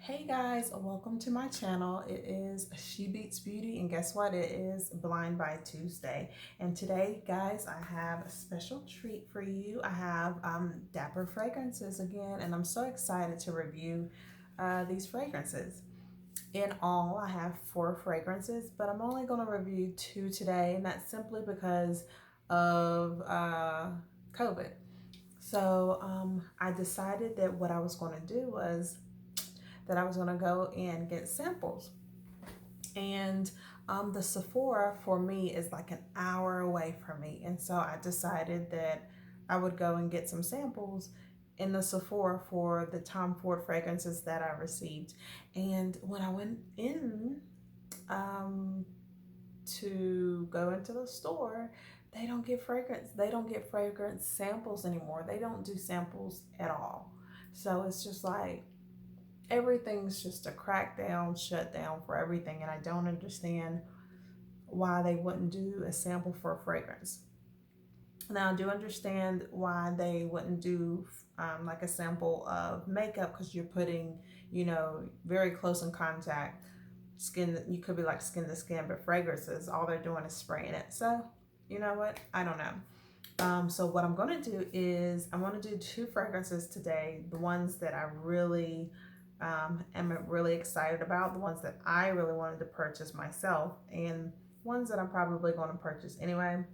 Hey guys, welcome to my channel. It is She Beats Beauty, and guess what? It is Blind Buy Tuesday. And today, guys, I have a special treat for you. I have Dapper fragrances again, and I'm so excited to review these fragrances. In all, I have 4 fragrances, but I'm only going to review 2 today, and that's simply because of COVID. So I decided that what I was going to do was that I was going to go and get samples. And the Sephora for me is like an hour away from me. And so I decided that I would go and get some samples in the Sephora for the Tom Ford fragrances that I received. And when I went in to go into the store, they don't get fragrance samples anymore. They don't do samples at all. So it's just like everything's just a crackdown, shutdown for everything, and I don't understand why they wouldn't do a sample for a fragrance. Now, I do understand why they wouldn't do like a sample of makeup, because you're putting, very close in contact skin. You could be like skin to skin, but fragrances, all they're doing is spraying it. So, you know what? I don't know. So what I'm going to do is I'm going to do 2 fragrances today. The ones that I really am really excited about, the ones that I really wanted to purchase myself, and ones that I'm probably going to purchase anyway.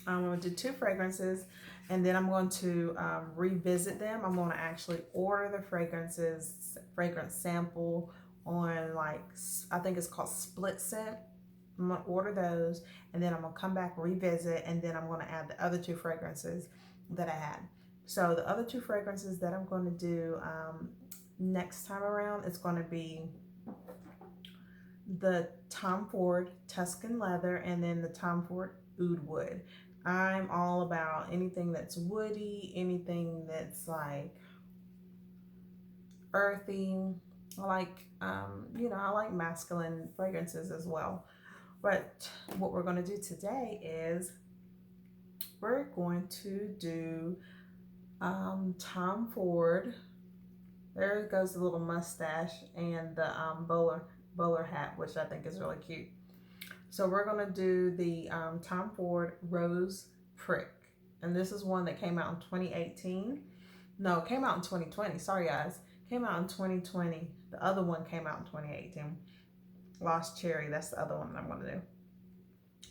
I'm going to do 2 fragrances, and then I'm going to revisit them. I'm going to actually order the fragrance sample on, like, I think it's called Split Scent. I'm going to order those, and then I'm going to come back, revisit, and then I'm going to add the other 2 fragrances that I had. So the other 2 fragrances that I'm going to do next time around, it's going to be the Tom Ford Tuscan Leather and then the Tom Ford Oud Wood. I'm all about anything that's woody, anything that's like earthy. I like, I like masculine fragrances as well. But what we're going to do today is we're going to do Tom Ford. There goes the little mustache and the bowler hat, which I think is really cute. So we're going to do the Tom Ford Rose Prick. And this is one that came out in 2018. No, it came out in 2020. Sorry, guys. Came out in 2020. The other one came out in 2018. Lost Cherry. That's the other one that I'm going to do.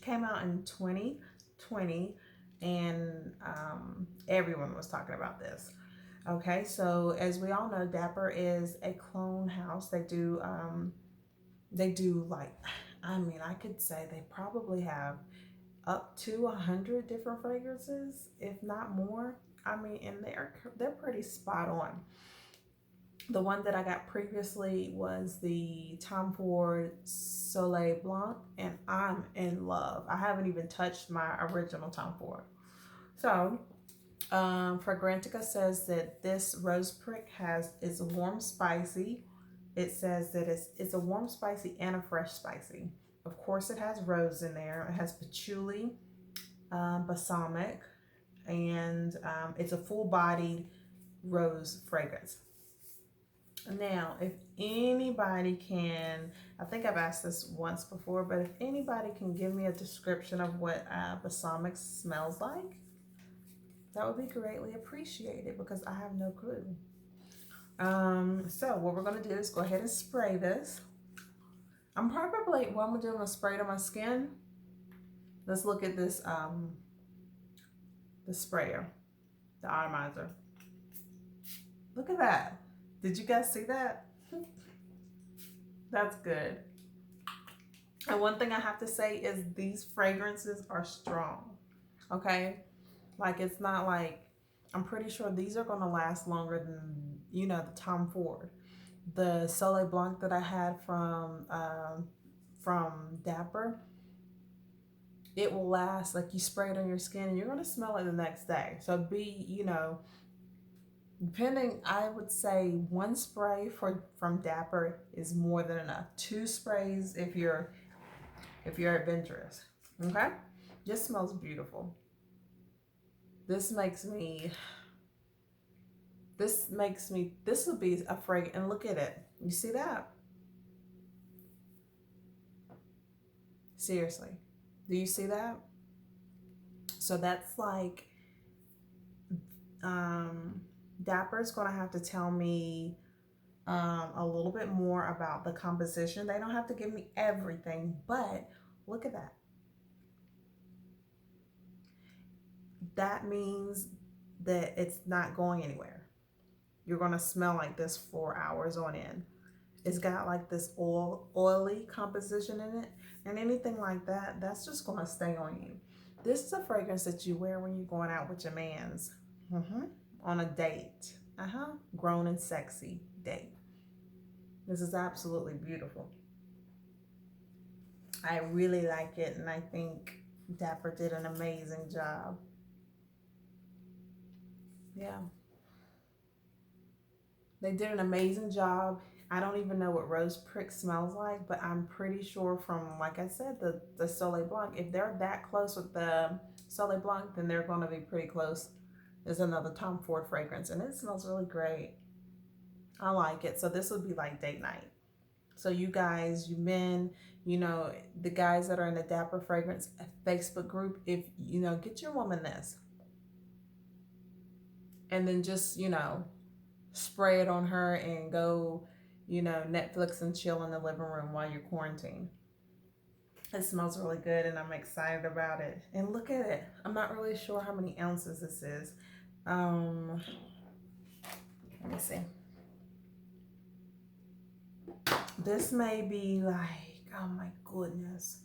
Came out in 2020. And everyone was talking about this. Okay, so as we all know, Dapper is a clone house. They do like, I could say they probably have up to 100 different fragrances, if not more. And they're pretty spot on. The one that I got previously was the Tom Ford Soleil Blanc, and I'm in love. I haven't even touched my original Tom Ford. So Fragrantica says that this Rose Prick is warm spicy. It says that it's a warm spicy and a fresh spicy. Of course, it has rose in there. It has patchouli, balsamic, and it's a full body rose fragrance. Now, if anybody can, I think I've asked this once before, but if anybody can give me a description of what balsamic smells like, that would be greatly appreciated, because I have no clue. So what we're going to do is go ahead and spray this. I'm going to spray it on my skin. Let's look at this, the sprayer, the atomizer. Look at that. Did you guys see that? That's good. And one thing I have to say is these fragrances are strong. Okay? Like, it's not like, I'm pretty sure these are going to last longer than, the Tom Ford. The Soleil Blanc that I had from Dapper, it will last, like, you spray it on your skin and you're going to smell it the next day. So depending, I would say 1 spray from Dapper is more than enough. 2 sprays if you're adventurous. Okay? Just smells beautiful. This makes me This makes me, this would be a fragrance. And look at it. You see that? Seriously. Do you see that? So that's like, Dapper's going to have to tell me a little bit more about the composition. They don't have to give me everything, but look at that. That means that it's not going anywhere. You're going to smell like this for hours on end. It's got like this oily composition in it, and anything like that, that's just going to stay on you. This is a fragrance that you wear when you're going out with your mans, on a date, grown and sexy date. This is absolutely beautiful. I really like it, and I think Dapper did an amazing job. Yeah, they did an amazing job. I don't even know what rose prick smells like, but I'm pretty sure from, like I said, the Soleil Blanc, if they're that close with the Soleil Blanc, then they're going to be pretty close. There's another Tom Ford fragrance, and it smells really great. I like it. So this would be like date night. So you guys, you men, the guys that are in the Dapper Fragrance Facebook group, if, get your woman this. And then just, spray it on her and go, Netflix and chill in the living room while you're quarantined. It smells really good, and I'm excited about it. And look at it. I'm not really sure how many ounces this is. Let me see. This may be like, oh my goodness.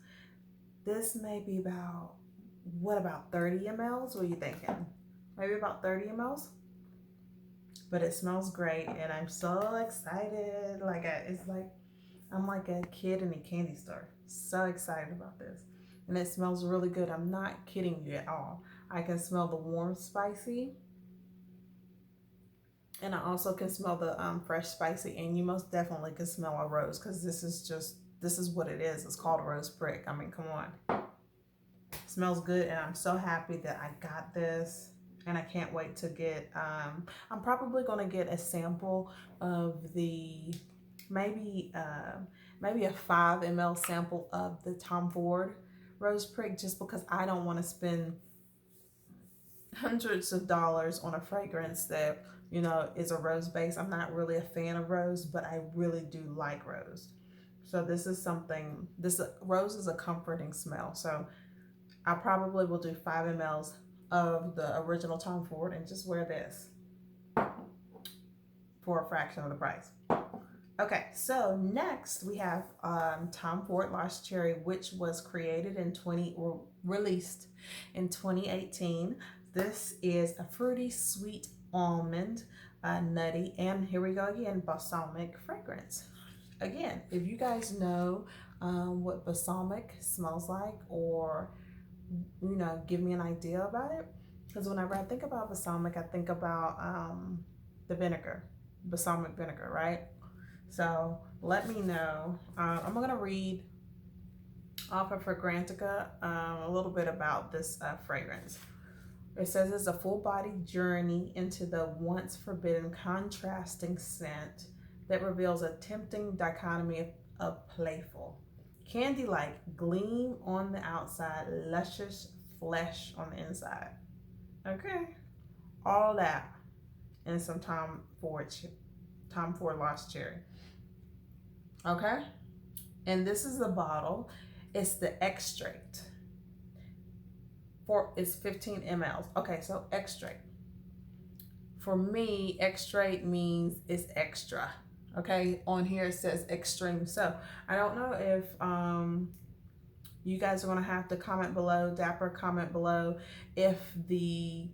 This may be about, what, about 30 mLs? What are you thinking? Maybe about 30 mLs? But it smells great, and I'm so excited. It's like I'm like a kid in a candy store. So excited about this. And it smells really good. I'm not kidding you at all. I can smell the warm spicy, and I also can smell the fresh spicy, and you most definitely can smell a rose, because this is what it is. It's called a rose prick. I mean, come on. It smells good, and I'm so happy that I got this. And I can't wait to get, I'm probably going to get a sample of the, maybe a 5 ml sample of the Tom Ford Rose Prick, just because I don't want to spend hundreds of dollars on a fragrance that, is a rose base. I'm not really a fan of rose, but I really do like rose. So this is something, rose is a comforting smell. So I probably will do 5 mLs of the original Tom Ford and just wear this for a fraction of the price. Okay, so next we have Tom Ford Lost Cherry, which was created or released in 2018. This is a fruity, sweet almond, nutty, and here we go again, balsamic fragrance. Again, if you guys know what balsamic smells like, or give me an idea about it, because whenever I think about balsamic, I think about the vinegar, balsamic vinegar, right? So let me know. I'm gonna read off of Fragrantica a little bit about this fragrance. It says it's a full-bodied journey into the once forbidden contrasting scent that reveals a tempting dichotomy of playful, candy-like gleam on the outside, luscious flesh on the inside. Okay, all that and some Tom Ford Lost Cherry. Okay, and this is the bottle. It's the extract. It's 15 mLs. Okay, so extract. For me, extract means it's extra. Okay, on here it says extreme. So I don't know if you guys are going to have to comment below, Dapper, comment below if the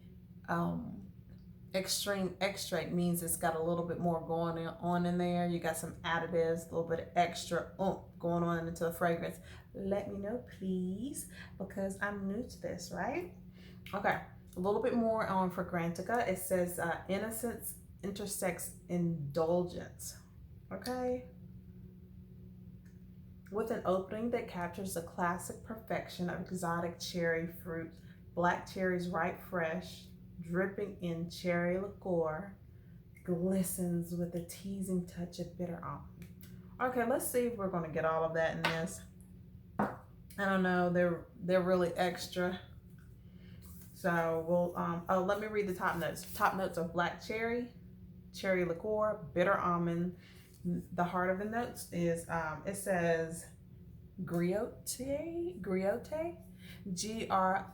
extreme extract means it's got a little bit more going on in there. You got some additives, a little bit of extra going on into the fragrance. Let me know, please, because I'm new to this, right? Okay, a little bit more on Fragrantica. It says innocence intersects indulgence. Okay, with an opening that captures the classic perfection of exotic cherry fruit, black cherries ripe fresh, dripping in cherry liqueur, glistens with a teasing touch of bitter almond. Okay, let's see if we're going to get all of that in this. I don't know, they're really extra. So we'll, oh, let me read the top notes. Top notes are black cherry, cherry liqueur, bitter almond. The heart of the notes is, it says griotte, G-R,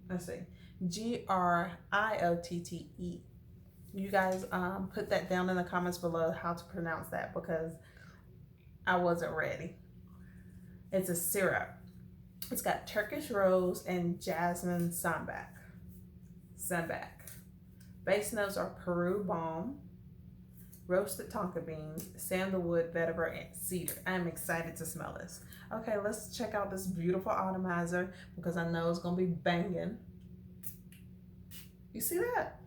let's see, Griotte. You guys put that down in the comments below how to pronounce that, because I wasn't ready. It's a syrup. It's got Turkish rose and jasmine sambac. Base notes are Peru balm, roasted tonka beans, sandalwood, vetiver, and cedar. I'm excited to smell this. Okay, let's check out this beautiful atomizer, because I know it's gonna be banging. You see that?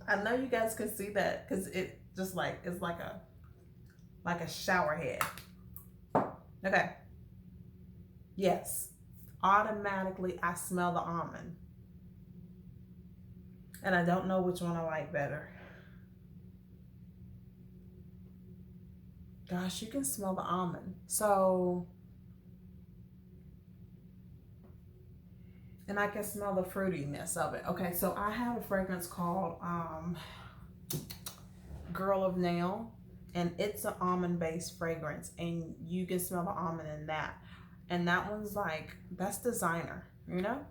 I know you guys can see that, because it just like, it's like a shower head. Okay. Yes. Automatically, I smell the almond. And I don't know which one I like better. Gosh, you can smell the almond. So, and I can smell the fruitiness of it. Okay, so I have a fragrance called Girl of Nail, and it's an almond-based fragrance, and you can smell the almond in that. And that one's like, that's designer, you know?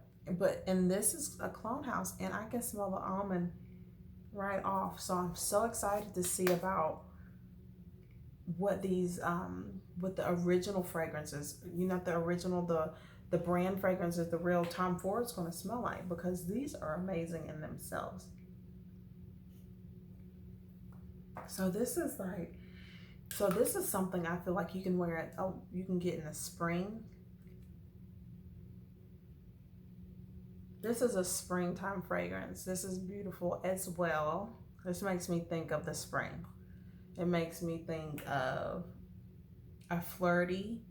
And this is a clone house, and I can smell the almond right off. So I'm so excited to see about what these, what the original fragrances, you know, the original, the brand fragrances, the real Tom Ford's gonna smell like, because these are amazing in themselves. So this is like, so this is something I feel like you can wear it, oh, you can get in the spring. This is a springtime fragrance. This is beautiful as well. This makes me think of the spring. It makes me think of a flirty,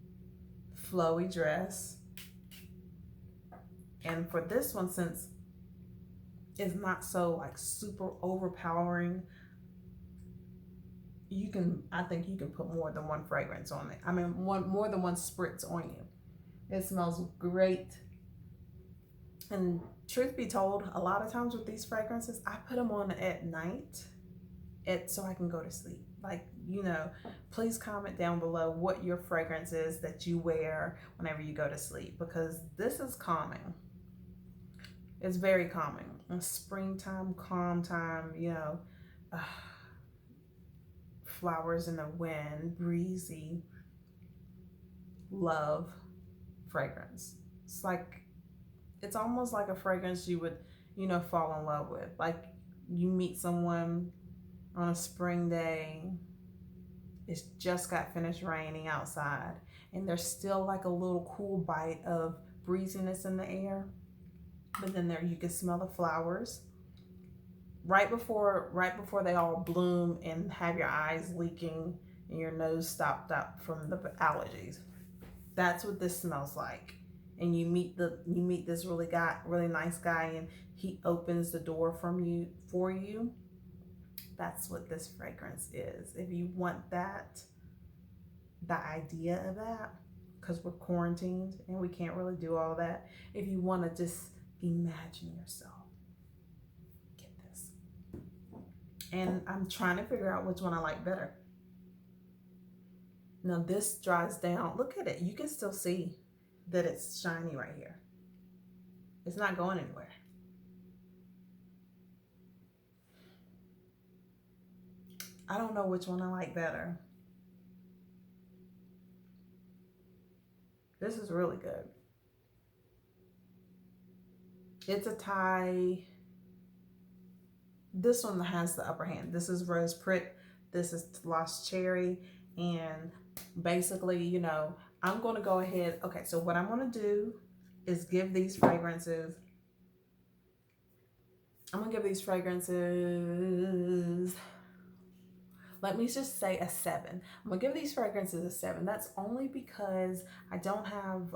flowy dress. And for this one, since it's not so like super overpowering, you can, I think you can put more than one fragrance on it. I mean, more than one spritz on you. It smells great. And truth be told, a lot of times with these fragrances, I put them on at night so I can go to sleep. Like, you know, please comment down below what your fragrance is that you wear whenever you go to sleep, because this is calming. It's very calming. A springtime, calm time, you know, flowers in the wind, breezy, love fragrance. It's like, it's almost like a fragrance you would, you know, fall in love with. Like you meet someone on a spring day, it's just got finished raining outside, and there's still like a little cool bite of breeziness in the air. But then there you can smell the flowers right before they all bloom and have your eyes leaking and your nose stopped up from the allergies. That's what this smells like. And you meet this really nice guy, and he opens the door for you. That's what this fragrance is. If you want that, the idea of that, because we're quarantined and we can't really do all that. If you want to just imagine yourself, get this. And I'm trying to figure out which one I like better. Now this dries down. Look at it. You can still see that it's shiny right here. It's not going anywhere. I don't know which one I like better. This is really good. It's a tie. This one has the upper hand. This is Rose Prick. This is Lost Cherry. And basically, you know, I'm going to go ahead. Okay, so what I'm going to do is give these fragrances. I'm going to give these fragrances, let me just say a 7. I'm going to give these fragrances a 7. That's only because I don't have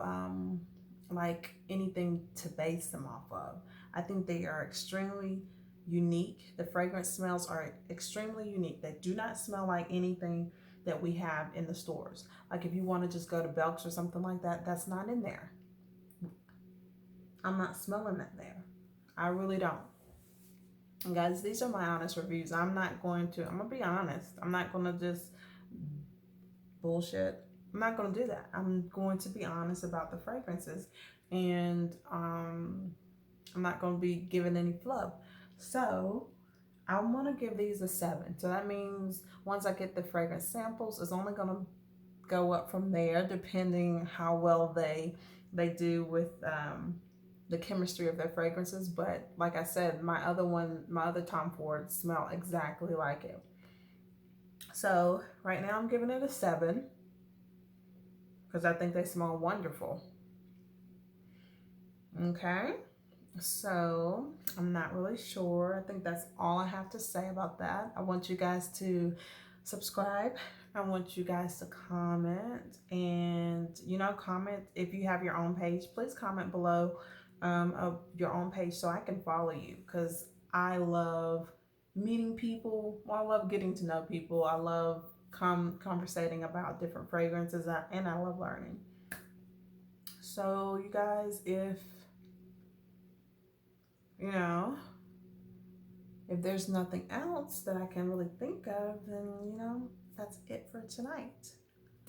like anything to base them off of. I think they are extremely unique. The fragrance smells are extremely unique. They do not smell like anything that we have in the stores. Like if you want to just go to Belk's or something like that, that's not in there. I'm not smelling that there. I really don't. And guys, these are my honest reviews. I'm going to be honest. I'm not going to just bullshit. I'm not going to do that. I'm going to be honest about the fragrances. And I'm not going to be giving any flub. So I want to give these a 7. So that means once I get the fragrance samples, it's only going to go up from there depending how well they do with the chemistry of their fragrances. But like I said, my other Tom Ford smell exactly like it. So right now I'm giving it a 7 because I think they smell wonderful. Okay, so I'm not really sure. I think that's all I have to say about that. I want you guys to subscribe. I want you guys to comment, and comment if you have your own page. Please comment below of your own page so I can follow you, because I love meeting people. Well, I love getting to know people. I love conversating about different fragrances, and I love learning. So you guys, if if there's nothing else that I can really think of, then that's it for tonight.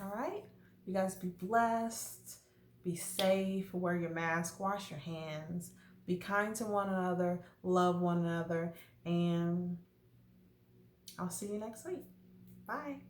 All right, you guys be blessed, be safe, wear your mask, wash your hands, be kind to one another, love one another, and I'll see you next week. Bye.